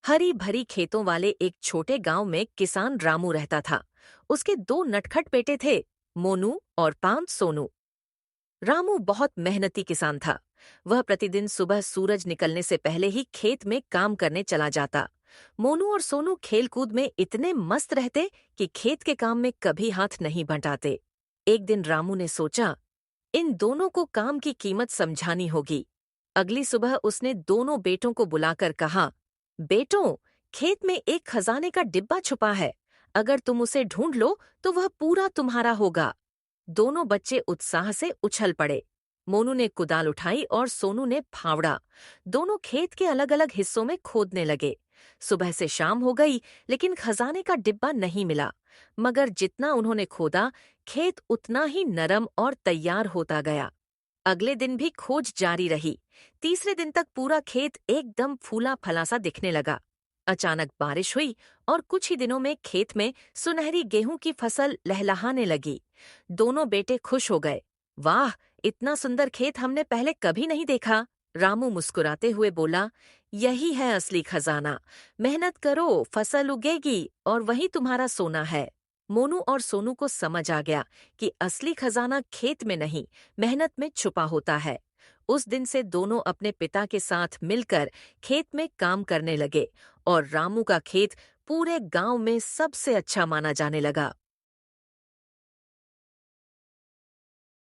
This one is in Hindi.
हरी भरी खेतों वाले एक छोटे गांव में किसान रामू रहता था। उसके दो नटखट बेटे थे, मोनू और पांच सोनू। रामू बहुत मेहनती किसान था। वह प्रतिदिन सुबह सूरज निकलने से पहले ही खेत में काम करने चला जाता। मोनू और सोनू खेलकूद में इतने मस्त रहते कि खेत के काम में कभी हाथ नहीं बंटाते। एक दिन रामू ने सोचा, इन दोनों को काम की कीमत समझानी होगी। अगली सुबह उसने दोनों बेटों को बुलाकर कहा, बेटों, खेत में एक खजाने का डिब्बा छुपा है। अगर तुम उसे ढूंढ लो तो वह पूरा तुम्हारा होगा। दोनों बच्चे उत्साह से उछल पड़े। मोनू ने कुदाल उठाई और सोनू ने फावड़ा। दोनों खेत के अलग अलग हिस्सों में खोदने लगे। सुबह से शाम हो गई, लेकिन खजाने का डिब्बा नहीं मिला। मगर जितना उन्होंने खोदा, खेत उतना ही नरम और तैयार होता गया। अगले दिन भी खोज जारी रही। तीसरे दिन तक पूरा खेत एकदम फूला फला सा दिखने लगा। अचानक बारिश हुई और कुछ ही दिनों में खेत में सुनहरी गेहूं की फसल लहलहाने लगी। दोनों बेटे खुश हो गए। वाह, इतना सुंदर खेत हमने पहले कभी नहीं देखा। रामू मुस्कुराते हुए बोला, यही है असली खजाना। मेहनत करो, फसल उगेगी और वही तुम्हारा सोना है। मोनू और सोनू को समझ आ गया कि असली खजाना खेत में नहीं, मेहनत में छुपा होता है। उस दिन से दोनों अपने पिता के साथ मिलकर खेत में काम करने लगे और रामू का खेत पूरे गांव में सबसे अच्छा माना जाने लगा।